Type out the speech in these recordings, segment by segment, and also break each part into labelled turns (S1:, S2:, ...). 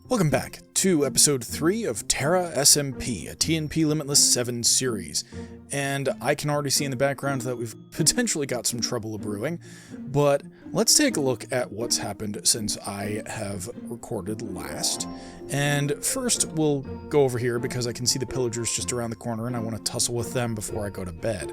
S1: Welcome back to episode 3 of TEYARA SMP, a TNP Limitless 7 series. And I can already see in the background that we've potentially got some trouble brewing, but let's take a look at what's happened since I have recorded last. And first we'll go over here because I can see the pillagers just around the corner and I want to tussle with them before I go to bed.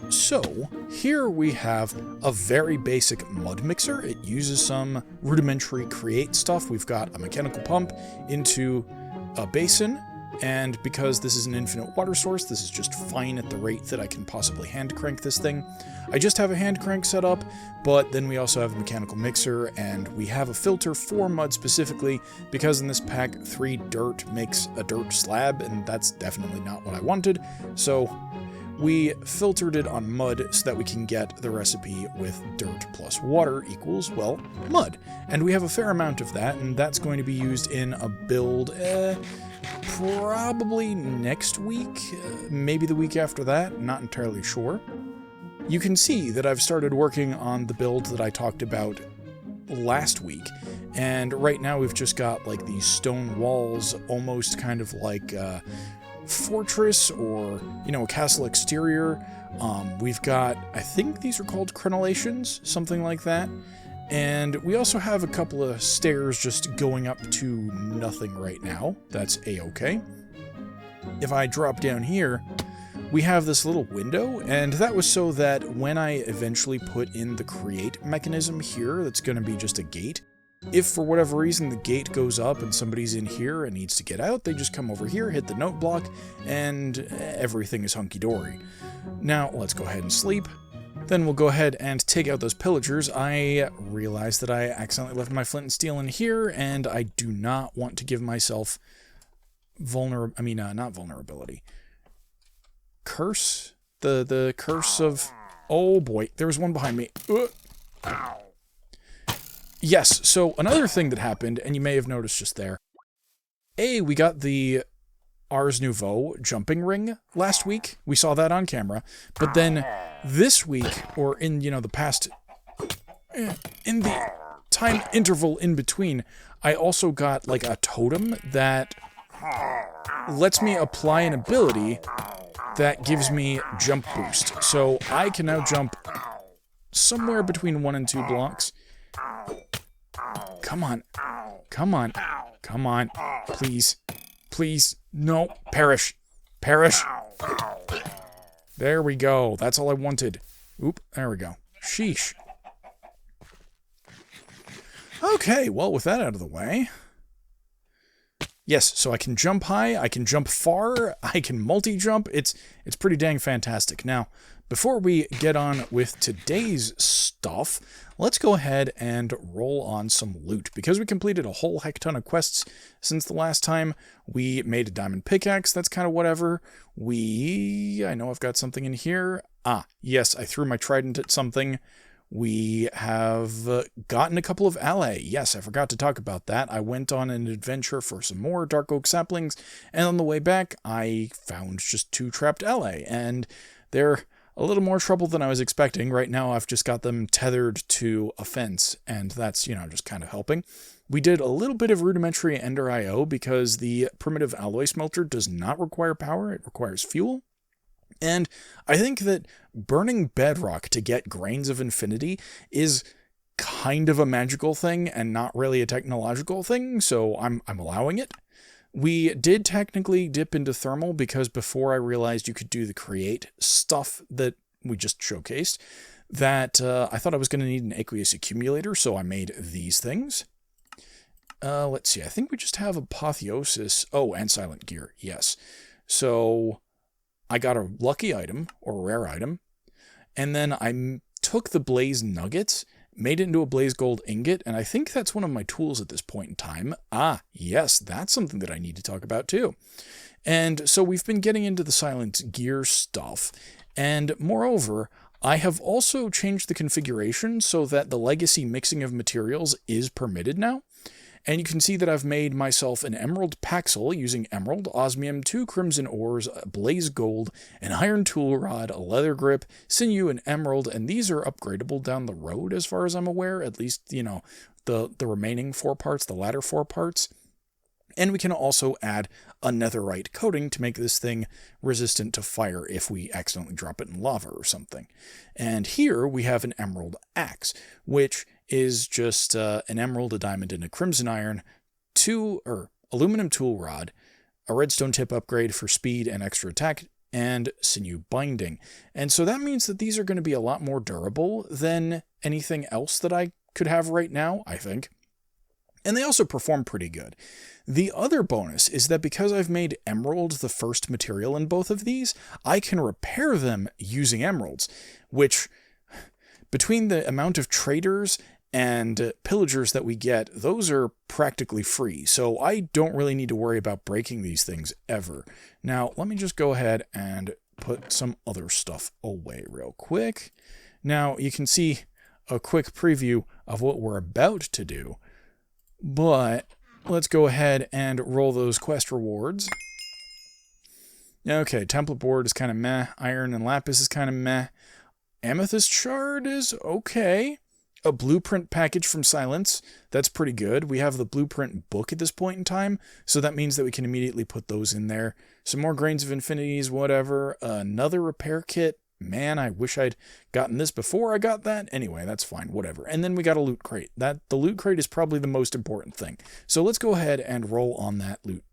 S1: So, here we have a very basic mud mixer. It uses some rudimentary create stuff. We've got a mechanical pump into a basin, and because this is an infinite water source, this is just fine at the rate that I can possibly hand crank this thing. I just have a hand crank set up, but then we also have a mechanical mixer, and we have a filter for mud specifically, because in this pack, 3 dirt makes a dirt slab, and that's definitely not what I wanted, so we filtered it on mud so that we can get the recipe with dirt plus water equals, well, mud. And we have a fair amount of that, and that's going to be used in a build probably next week, maybe the week after that, not entirely sure. You can see that I've started working on the build that I talked about last week, and right now we've just got like these stone walls, almost kind of like fortress or, you know, a castle exterior. We've got, I think these are called crenellations, something like that. And we also have a couple of stairs just going up to nothing right now. That's a-okay. If I drop down here, we have this little window, and that was so that when I eventually put in the create mechanism here, that's going to be just a gate. If for whatever reason the gate goes up and somebody's in here and needs to get out, they just come over here, hit the note block, and everything is hunky-dory. Now, let's go ahead and sleep. Then we'll go ahead and take out those pillagers. I realized that I accidentally left my flint and steel in here, and I do not want to give myself not vulnerability. Curse? The curse of... Oh boy, there was one behind me. Yes, so another thing that happened, and you may have noticed just there, we got the Ars Nouveau jumping ring last week. We saw that on camera. But then this week, or in, the past, in the time interval in between, I also got like a totem that lets me apply an ability that gives me jump boost. So I can now jump somewhere between 1 and 2 blocks. Come on. Come on. Come on. Please. Please. No. Perish. Perish. There we go. That's all I wanted. Oop. There we go. Sheesh. Okay, well, with that out of the way. Yes, so I can jump high, I can jump far, I can multi-jump. It's pretty dang fantastic. Now, before we get on with today's stuff, let's go ahead and roll on some loot, because we completed a whole heck ton of quests since the last time. We made a diamond pickaxe, that's kind of whatever. I know I've got something in here. Yes, I threw my trident at something. We have gotten a couple of alloy. Yes, I forgot to talk about that. I went on an adventure for some more dark oak saplings, and on the way back, I found just 2 trapped alloy, and they're a little more trouble than I was expecting. Right now, I've just got them tethered to a fence, and that's, just kind of helping. We did a little bit of rudimentary Ender IO because the primitive alloy smelter does not require power, it requires fuel. And I think that burning bedrock to get grains of infinity is kind of a magical thing and not really a technological thing, so I'm allowing it. We did technically dip into thermal because before I realized you could do the create stuff that we just showcased, that I thought I was going to need an aqueous accumulator, so I made these things. Let's see, I think we just have apotheosis. Oh, and silent gear, yes. So I got a lucky item, or a rare item, and then I took the blaze nuggets, made it into a blaze gold ingot, and I think that's one of my tools at this point in time. Yes, that's something that I need to talk about too. And so we've been getting into the silent gear stuff, and moreover, I have also changed the configuration so that the legacy mixing of materials is permitted now. And you can see that I've made myself an emerald paxel using emerald, osmium, 2 crimson ores, blaze gold, an iron tool rod, a leather grip, sinew, and emerald, and these are upgradable down the road as far as I'm aware, at least, the remaining 4 parts, the latter 4 parts. And we can also add a netherite coating to make this thing resistant to fire if we accidentally drop it in lava or something. And here we have an emerald axe, which is just an emerald, a diamond, and a crimson iron, aluminum tool rod, a redstone tip upgrade for speed and extra attack, and sinew binding. And so that means that these are going to be a lot more durable than anything else that I could have right now, I think. And they also perform pretty good. The other bonus is that because I've made emerald the first material in both of these, I can repair them using emeralds, which, between the amount of traders and pillagers that we get, those are practically free. So I don't really need to worry about breaking these things ever. Now, let me just go ahead and put some other stuff away real quick. Now, you can see a quick preview of what we're about to do. But let's go ahead and roll those quest rewards. Okay, template board is kind of meh. Iron and lapis is kind of meh. Amethyst shard is okay. A blueprint package from Silence, that's pretty good. We have the blueprint book at this point in time, so that means that we can immediately put those in there. Some more grains of infinities, whatever. Another repair kit. Man, I wish I'd gotten this before I got that. Anyway, that's fine, whatever. And then we got a loot crate. The loot crate is probably the most important thing. So let's go ahead and roll on that loot.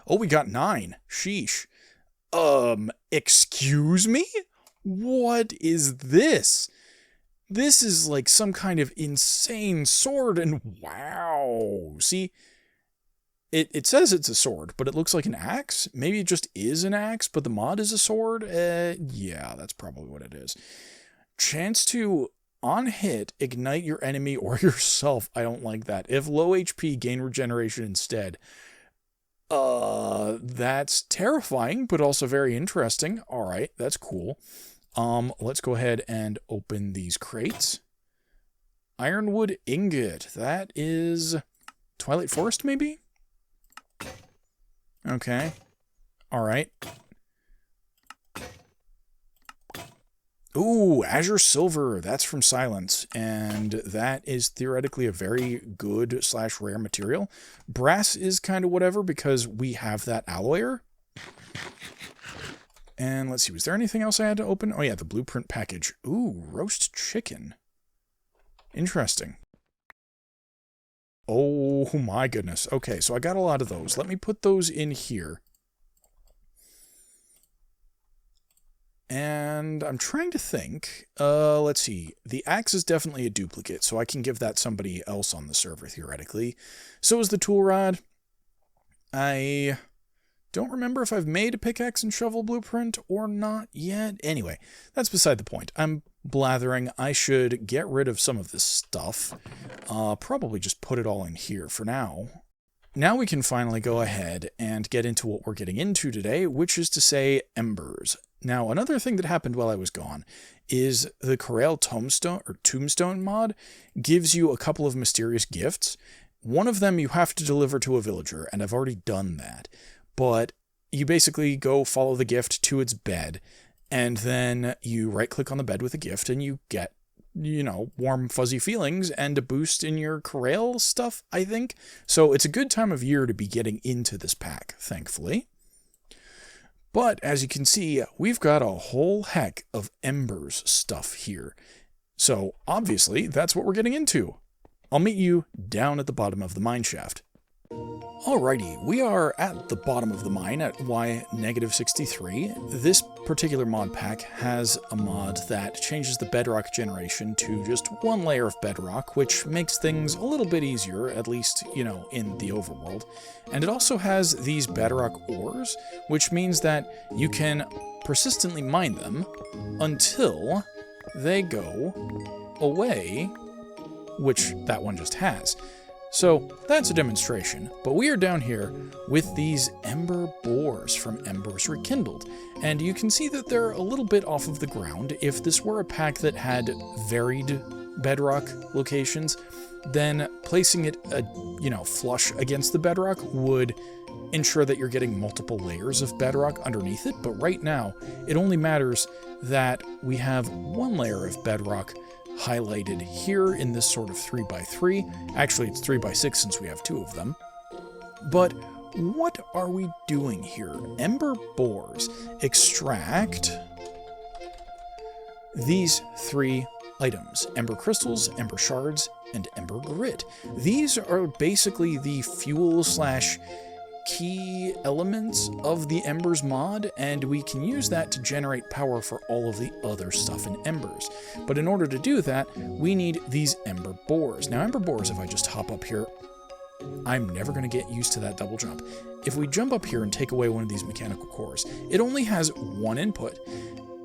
S1: Oh, we got 9. Sheesh. Excuse me? What is this? This is like some kind of insane sword, and wow. See? It says it's a sword, but it looks like an axe. Maybe it just is an axe, but the mod is a sword. Yeah, that's probably what it is. Chance to, on hit, ignite your enemy or yourself. I don't like that. If low HP, gain regeneration instead. That's terrifying, but also very interesting. All right, that's cool. Let's go ahead and open these crates. Ironwood ingot. That is Twilight Forest, maybe? Okay. All right. Ooh, Azure Silver. That's from Silence. And that is theoretically a very good / rare material. Brass is kind of whatever because we have that alloyer. And let's see, was there anything else I had to open? Oh yeah, the blueprint package. Ooh, roast chicken. Interesting. Oh my goodness. Okay, so I got a lot of those. Let me put those in here. And I'm trying to think. Let's see. The axe is definitely a duplicate, so I can give that somebody else on the server, theoretically. So is the tool rod. I don't remember if I've made a pickaxe and shovel blueprint or not yet. Anyway, that's beside the point. I'm blathering. I should get rid of some of this stuff. Probably just put it all in here for now. Now we can finally go ahead and get into what we're getting into today, which is to say embers. Now, another thing that happened while I was gone is the Corel Tombstone mod gives you a couple of mysterious gifts. One of them you have to deliver to a villager, and I've already done that. But you basically go follow the gift to its bed, and then you right-click on the bed with a gift, and you get, you know, warm, fuzzy feelings and a boost in your Corel stuff, I think. So it's a good time of year to be getting into this pack, thankfully. But as you can see, we've got a whole heck of embers stuff here. So obviously, that's what we're getting into. I'll meet you down at the bottom of the mine shaft. Alrighty, we are at the bottom of the mine at Y-63. This particular mod pack has a mod that changes the bedrock generation to just one layer of bedrock, which makes things a little bit easier, at least, you know, in the overworld. And it also has these bedrock ores, which means that you can persistently mine them until they go away, which that one just has. So that's a demonstration, but we are down here with these Ember Bores from Embers Rekindled, and you can see that they're a little bit off of the ground. If this were a pack that had varied bedrock locations, then placing it, flush against the bedrock would ensure that you're getting multiple layers of bedrock underneath it, but right now, it only matters that we have one layer of bedrock highlighted here in this sort of 3x3. Actually, it's 3x6 since we have 2 of them. But what are we doing here? Ember Bores extract these 3 items: Ember Crystals, Ember Shards, and Ember Grit. These are basically the fuel / key elements of the Embers mod, and we can use that to generate power for all of the other stuff in Embers. But in order to do that, we need these Ember Bores. Now, Ember Bores, if I just hop up here, I'm never going to get used to that double jump. If we jump up here and take away one of these mechanical cores, it only has 1 input.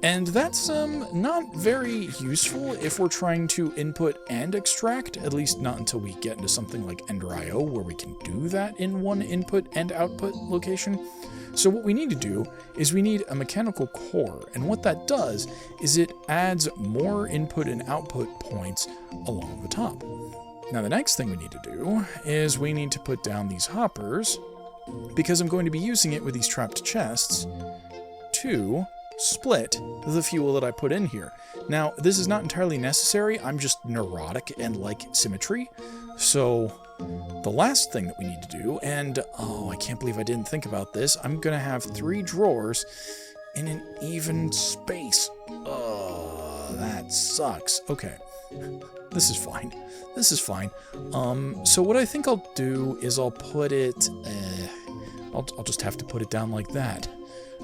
S1: And that's not very useful if we're trying to input and extract, at least not until we get into something like Ender IO, where we can do that in 1 input and output location. So what we need to do is we need a mechanical core, and what that does is it adds more input and output points along the top. Now the next thing we need to do is we need to put down these hoppers, because I'm going to be using it with these trapped chests to split the fuel that I put in here. Now, this is not entirely necessary. I'm just neurotic and like symmetry. So the last thing that we need to do, and oh, I can't believe I didn't think about this, I'm going to have 3 drawers in an even space. Oh, that sucks. Okay, this is fine. This is fine. So what I think I'll do is I'll put it, I'll just have to put it down like that.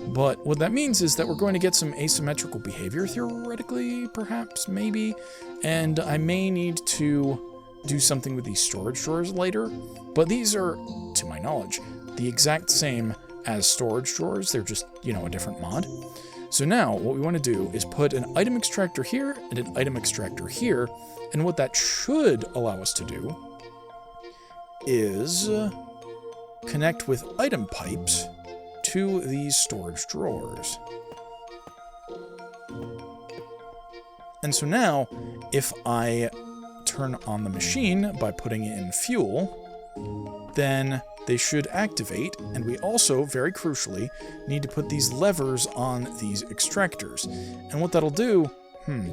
S1: But what that means is that we're going to get some asymmetrical behavior, theoretically, perhaps, maybe, and I may need to do something with these storage drawers later, but these are, to my knowledge, the exact same as storage drawers. They're just, you know, a different mod. So now, what we want to do is put an item extractor here and an item extractor here, and what that should allow us to do is connect with item pipes to these storage drawers. And so now, if I turn on the machine by putting in fuel, then they should activate, and we also, very crucially, need to put these levers on these extractors. And what that'll do,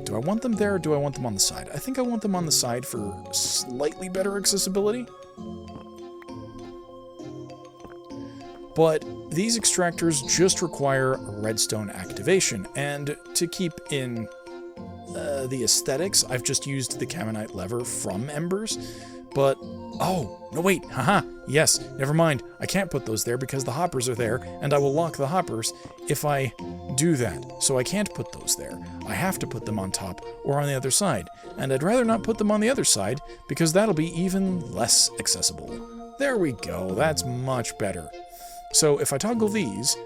S1: do I want them there or do I want them on the side? I think I want them on the side for slightly better accessibility. But these extractors just require redstone activation, and to keep in the aesthetics, I've just used the Caminite lever from Embers, but, oh, no wait, haha, yes, never mind, I can't put those there because the hoppers are there, and I will lock the hoppers if I do that, so I can't put those there. I have to put them on top or on the other side, and I'd rather not put them on the other side because that'll be even less accessible. There we go, that's much better. So if I toggle these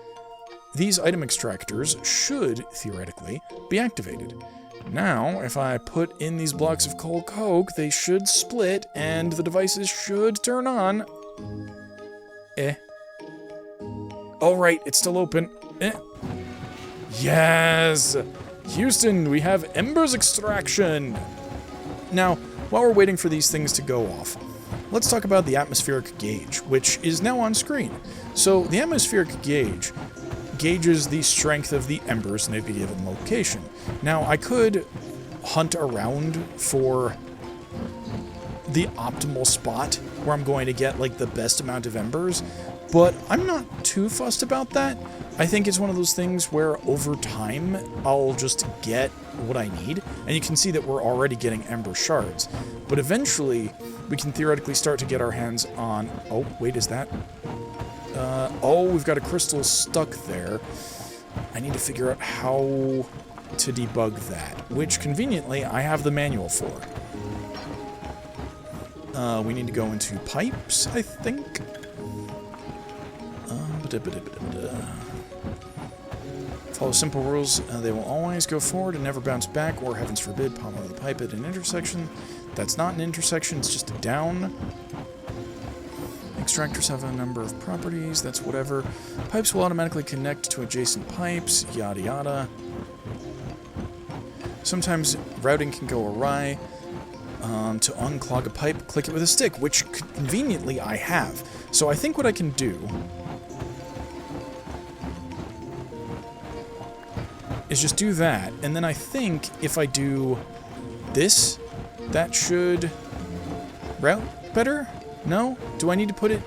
S1: item extractors should, theoretically, be activated. Now, if I put in these blocks of coal coke, they should split, and the devices should turn on. Oh, right, it's still open. Yes! Houston, we have Embers extraction! Now, while we're waiting for these things to go off, let's talk about the atmospheric gauge, which is now on screen. So the atmospheric gauge gauges the strength of the embers in a given location. Now, I could hunt around for the optimal spot where I'm going to get like the best amount of embers, but I'm not too fussed about that. I think it's one of those things where over time I'll just get what I need, and you can see that we're already getting ember shards, but eventually we can theoretically start to get our hands on, oh wait, is that oh, we've got a crystal stuck there. I need to figure out how to debug that, which conveniently I have the manual for. We need to go into pipes, I think. Follow simple rules. They will always go forward and never bounce back, or heavens forbid, pop out of the pipe at an intersection. That's not an intersection, it's just a down. Extractors have a number of properties, that's whatever. Pipes will automatically connect to adjacent pipes, yada yada. Sometimes routing can go awry. To unclog a pipe, click it with a stick, which conveniently I have. So I think what I can do is just do that, and then I think if I do this, that should route better? No? Do I need to put it...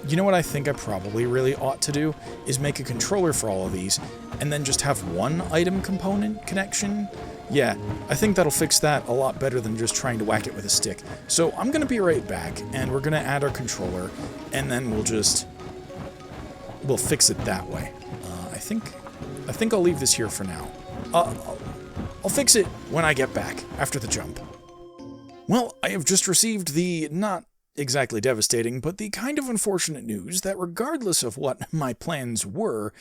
S1: You know what I think I probably really ought to do? Is make a controller for all of these, and then just have one item component connection? Yeah, I think that'll fix that a lot better than just trying to whack it with a stick. So I'm going to be right back, and we're going to add our controller, and then we'll fix it that way. I think I'll leave this here for now. I'll fix it when I get back, after the jump. Well, I have just received the not exactly devastating, but the kind of unfortunate news that regardless of what my plans were,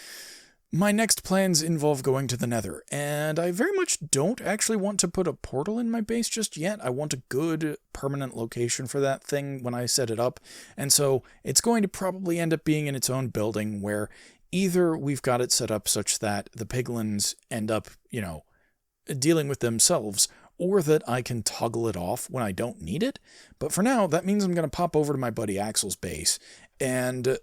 S1: my next plans involve going to the Nether, and I very much don't actually want to put a portal in my base just yet. I want a good permanent location for that thing when I set it up, and so it's going to probably end up being in its own building where either we've got it set up such that the piglins end up, you know, dealing with themselves, or that I can toggle it off when I don't need it. But for now, that means I'm going to pop over to my buddy Axel's base and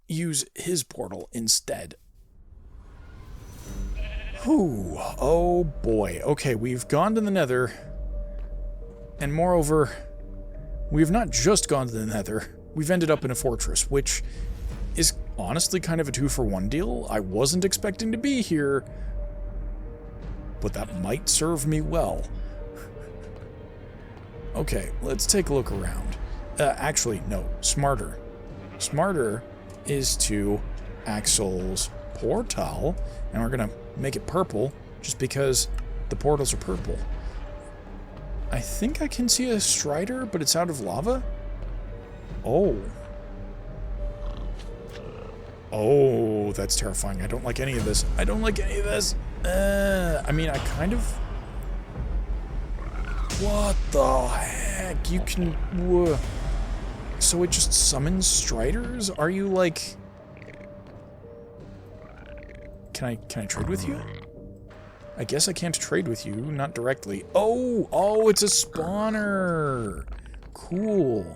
S1: use his portal instead. Whew, oh boy. Okay, we've gone to the Nether, and moreover, we have not just gone to the Nether, we've ended up in a fortress, which is honestly kind of a 2-for-1 deal. I wasn't expecting to be here, but that might serve me well. Okay, let's take a look around. Actually, no, smarter. Smarter is to Axel's portal, and we're gonna make it purple just because the portals are purple. I think I can see a strider, but it's out of lava. Oh, that's terrifying. I don't like any of this. I don't like any of this. I mean, I kind of... What the heck? You can... So it just summons striders? Are you like... Can I trade with you? I guess I can't trade with you, not directly. Oh, it's a spawner. Cool.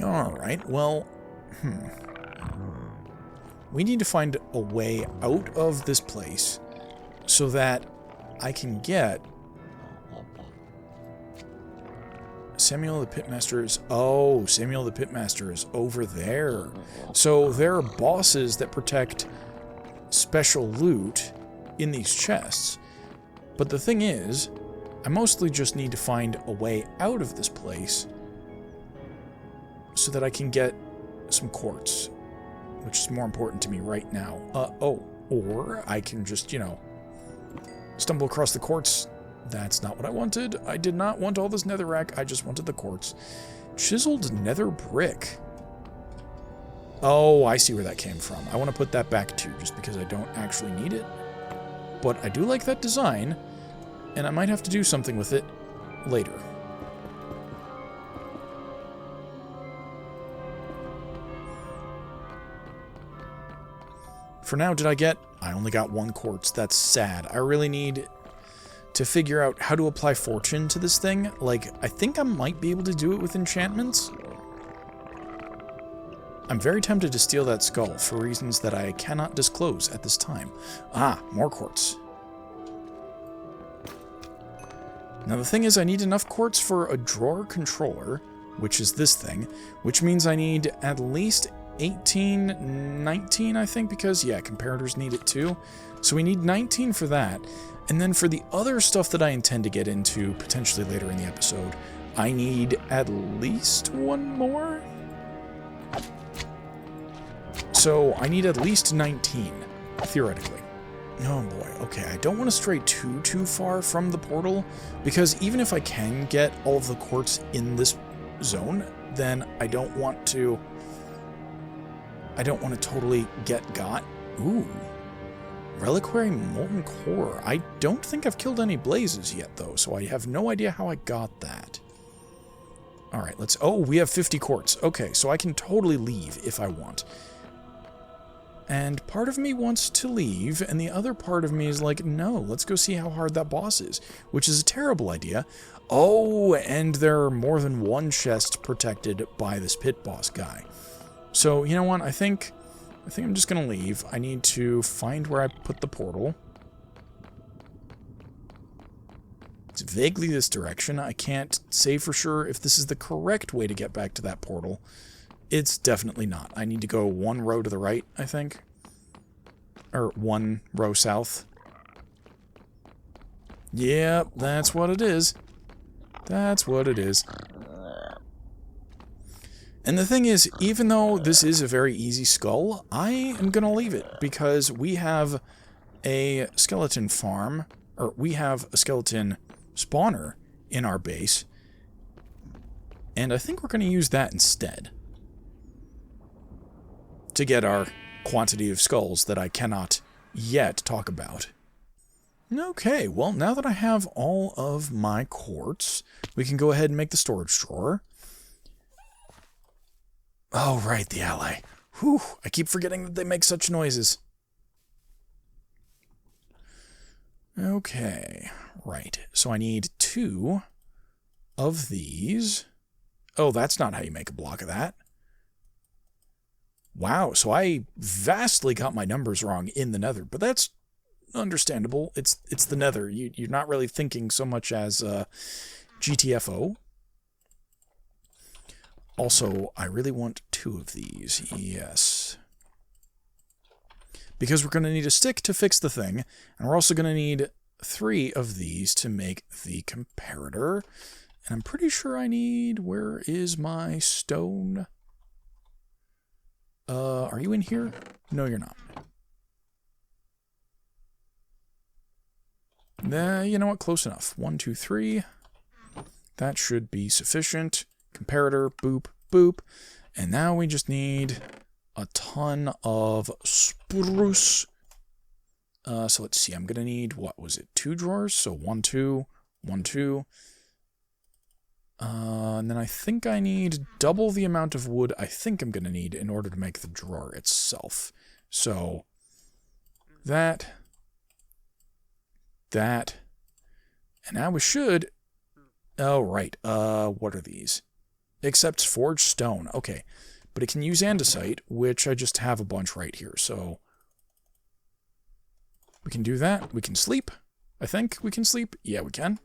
S1: Alright, well... We need to find a way out of this place so that I can get Samuel the Pitmaster is... Oh, Samuel the Pitmaster is over there. So there are bosses that protect special loot in these chests. But the thing is, I mostly just need to find a way out of this place so that I can get some quartz, which is more important to me right now. Or I can just, you know, stumble across the quartz. That's not what I wanted. I did not want all this netherrack. I just wanted the quartz. Chiseled nether brick. Oh, I see where that came from. I want to put that back too, just because I don't actually need it. But I do like that design, and I might have to do something with it later. For now, did I get... I only got 1 quartz. That's sad. I really need to figure out how to apply fortune to this thing. Like, I think I might be able to do it with enchantments. I'm very tempted to steal that skull for reasons that I cannot disclose at this time. Ah, more quartz. Now the thing is, I need enough quartz for a drawer controller, which is this thing, which means I need at least 18, 19, I think, because, yeah, comparators need it too. So we need 19 for that. And then for the other stuff that I intend to get into potentially later in the episode, I need at least 1 more. So I need at least 19, theoretically. Oh boy, okay, I don't want to stray too far from the portal, because even if I can get all of the quartz in this zone, then I don't want to totally get got. Ooh. Reliquary Molten Core. I don't think I've killed any blazes yet, though, so I have no idea how I got that. Alright, let's... Oh, we have 50 quartz. Okay, so I can totally leave if I want. And part of me wants to leave, and the other part of me is like, no, let's go see how hard that boss is, which is a terrible idea. Oh, and there are more than 1 chest protected by this pit boss guy. So, you know what, I think I'm just going to leave. I need to find where I put the portal. It's vaguely this direction. I can't say for sure if this is the correct way to get back to that portal. It's definitely not. I need to go one row to the right, I think. Or one row south. Yep, that's what it is. That's what it is. And the thing is, even though this is a very easy skull, I am going to leave it because we have a skeleton farm, or we have a skeleton spawner in our base, and I think we're going to use that instead to get our quantity of skulls that I cannot yet talk about. Okay, well, now that I have all of my quartz, we can go ahead and make the storage drawer. Oh, right, the ally. Whew, I keep forgetting that they make such noises. Okay, right. So I need 2 of these. Oh, that's not how you make a block of that. Wow, so I vastly got my numbers wrong in the Nether, but that's understandable. It's the Nether. You're not really thinking so much as GTFO. Also, I really want 2 of these. Yes. Because we're going to need a stick to fix the thing, and we're also going to need 3 of these to make the comparator. And I'm pretty sure I need... Where is my stone? Are you in here? No, you're not. You know what? Close enough. 1, 2, 3. That should be sufficient. Comparator, boop, boop. And now we just need a ton of spruce. So let's see. I'm going to need, what was it? 2 drawers? So 1, 2, 1, 2. And then I think I need double the amount of wood I think I'm going to need in order to make the drawer itself. So that, and now we should... Oh, right. What are these? Accepts forged stone. Okay. But it can use andesite, which I just have a bunch right here. So we can do that. We can sleep. I think we can sleep. Yeah, we can.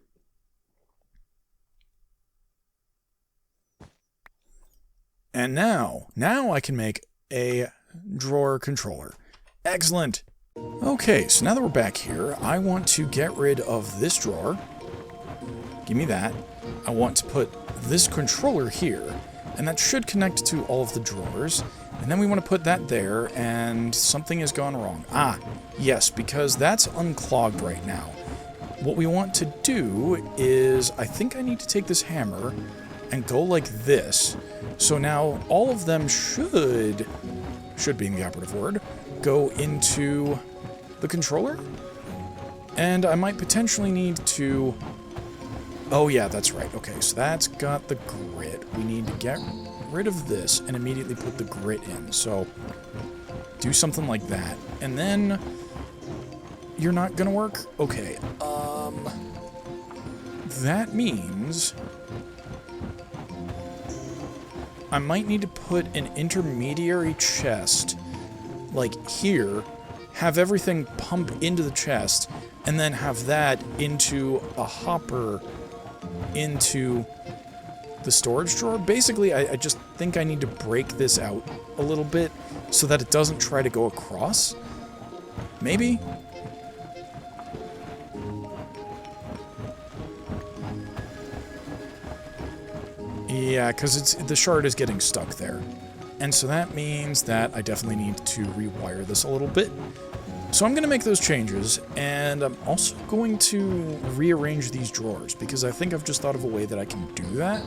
S1: And now I can make a drawer controller. Excellent. Okay, so now that we're back here, I want to get rid of this drawer. Give me that. I want to put this controller here, and that should connect to all of the drawers. And then we want to put that there, and something has gone wrong. Ah, yes, because that's unclogged right now. What we want to do is, I think I need to take this hammer and go like this. So now all of them should being the operative word, go into the controller. And I might potentially need to... Oh yeah, that's right. Okay, so that's got the grit. We need to get rid of this and immediately put the grit in. So do something like that. And then you're not gonna work? Okay. That means I might need to put an intermediary chest like here, have everything pump into the chest, and then have that into a hopper into the storage drawer. Basically, I just think I need to break this out a little bit so that it doesn't try to go across. Maybe? Yeah, because the shard is getting stuck there. And so that means that I definitely need to rewire this a little bit. So I'm going to make those changes, and I'm also going to rearrange these drawers, because I think I've just thought of a way that I can do that.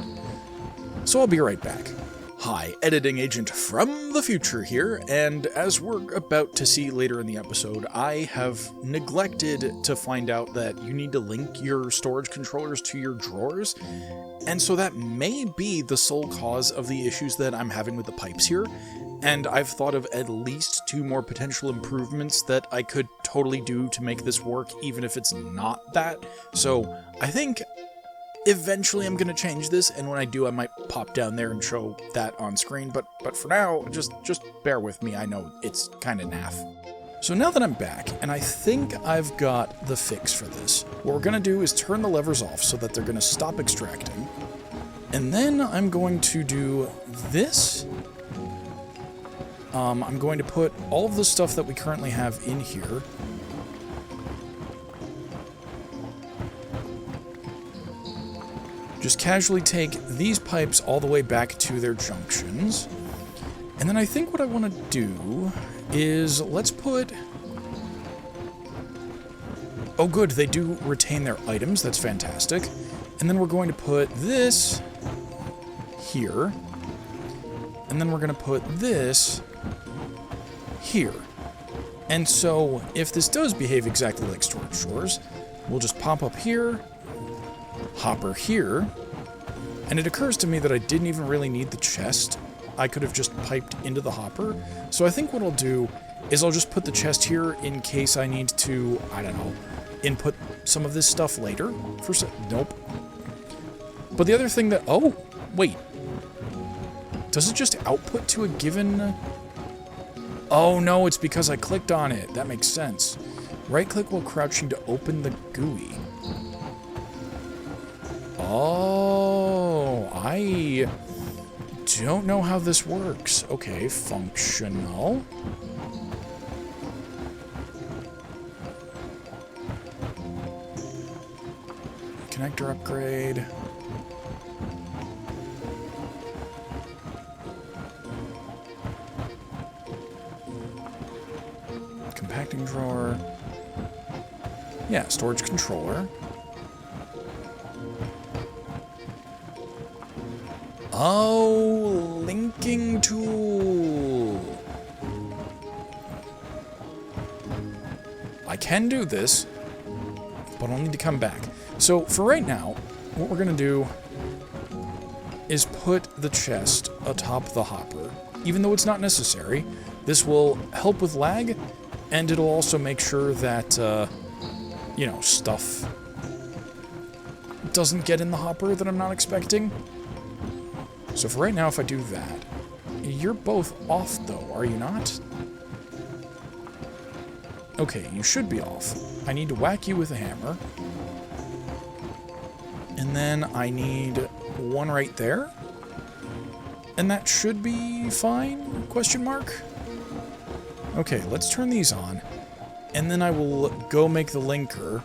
S1: So I'll be right back. Hi, editing agent from the future here, and as we're about to see later in the episode, I have neglected to find out that you need to link your storage controllers to your drawers, and so that may be the sole cause of the issues that I'm having with the pipes here. And I've thought of at least 2 more potential improvements that I could totally do to make this work, even if it's not that. So I think eventually I'm going to change this, and when I do, I might pop down there and show that on screen. But for now, just bear with me. I know it's kind of naff. So now that I'm back, and I think I've got the fix for this, what we're going to do is turn the levers off so that they're going to stop extracting. And then I'm going to do this. I'm going to put all of the stuff that we currently have in here. Just casually take these pipes all the way back to their junctions. And then I think what I want to do is let's put... Oh good, they do retain their items, that's fantastic. And then we're going to put this here. And then we're going to put this here. And so if this does behave exactly like storage drawers, we'll just pop up here, hopper here, and it occurs to me that I didn't even really need the chest. I could have just piped into the hopper. So I think what I'll do is I'll just put the chest here in case I need to, I don't know, input some of this stuff later. Nope. But the other thing that, oh, wait. Does it just output to a given... Oh no, it's because I clicked on it. That makes sense. Right click while crouching to open the GUI. Oh, I don't know how this works. Okay, functional. Connector upgrade. Compacting drawer. Yeah, storage controller. Oh, linking tool. I can do this, but I'll need to come back. So for right now, what we're going to do is put the chest atop the hopper. Even though it's not necessary, this will help with lag, and it'll also make sure that, you know, stuff doesn't get in the hopper that I'm not expecting. So for right now, if I do that, you're both off though, are you not? Okay, you should be off. I need to whack you with a hammer. And then I need one right there. And that should be fine? Question mark? Okay, let's turn these on. And then I will go make the linker.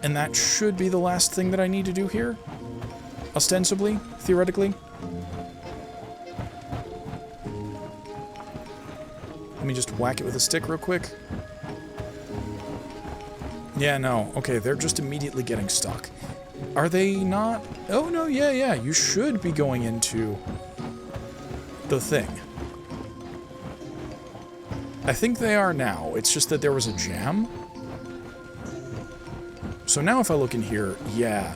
S1: And that should be the last thing that I need to do here. Ostensibly, theoretically. Let me just whack it with a stick real quick. Yeah, no. Okay, they're just immediately getting stuck. Are they not? Oh, no, yeah. You should be going into the thing. I think they are now. It's just that there was a jam. So now if I look in here, yeah,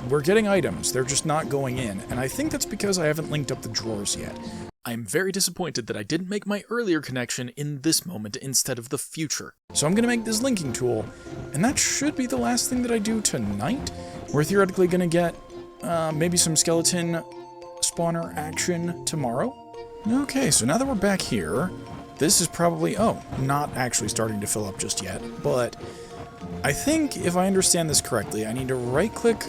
S1: we're getting items. They're just not going in. And I think that's because I haven't linked up the drawers yet. I'm very disappointed that I didn't make my earlier connection in this moment instead of the future. So I'm going to make this linking tool, and that should be the last thing that I do tonight. We're theoretically going to get maybe some skeleton spawner action tomorrow. Okay, so now that we're back here, this is probably, oh, not actually starting to fill up just yet, but I think if I understand this correctly, I need to right-click,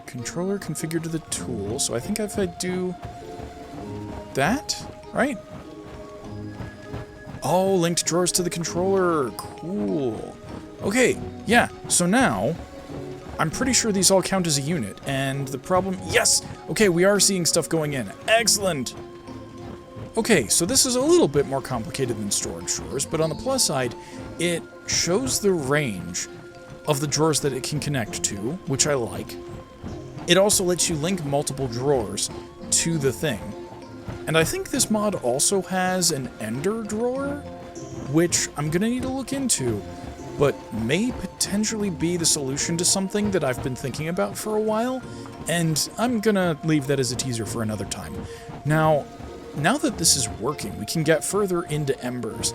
S1: controller configured to the tool, so I think if I do that, right? Oh, linked drawers to the controller, cool. Okay, yeah, so now, I'm pretty sure these all count as a unit, and the problem, yes! Okay, we are seeing stuff going in, excellent! Okay, so this is a little bit more complicated than storage drawers, but on the plus side, it shows the range of the drawers that it can connect to, which I like. It also lets you link multiple drawers to the thing. And I think this mod also has an ender drawer, which I'm gonna need to look into, but may potentially be the solution to something that I've been thinking about for a while, and I'm gonna leave that as a teaser for another time. Now that this is working, we can get further into embers,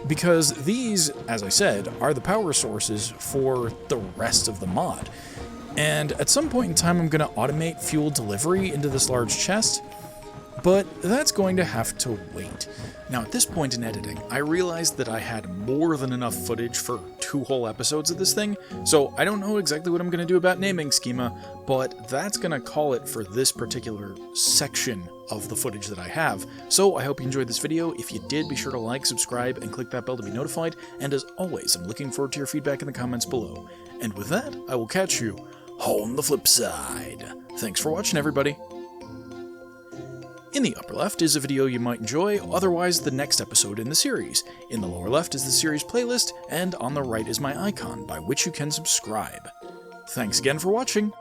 S1: because these, as I said, are the power sources for the rest of the mod. And at some point in time, I'm going to automate fuel delivery into this large chest, but that's going to have to wait. Now, at this point in editing, I realized that I had more than enough footage for 2 whole episodes of this thing, so I don't know exactly what I'm going to do about naming schema, but that's going to call it for this particular section of the footage that I have. So I hope you enjoyed this video. If you did, be sure to like, subscribe, and click that bell to be notified, and as always, I'm looking forward to your feedback in the comments below. And with that, I will catch you on the flip side. Thanks for watching, everybody. In the upper left is a video you might enjoy, otherwise the next episode in the series. In the lower left is the series playlist, and on the right is my icon by which you can subscribe. Thanks again for watching.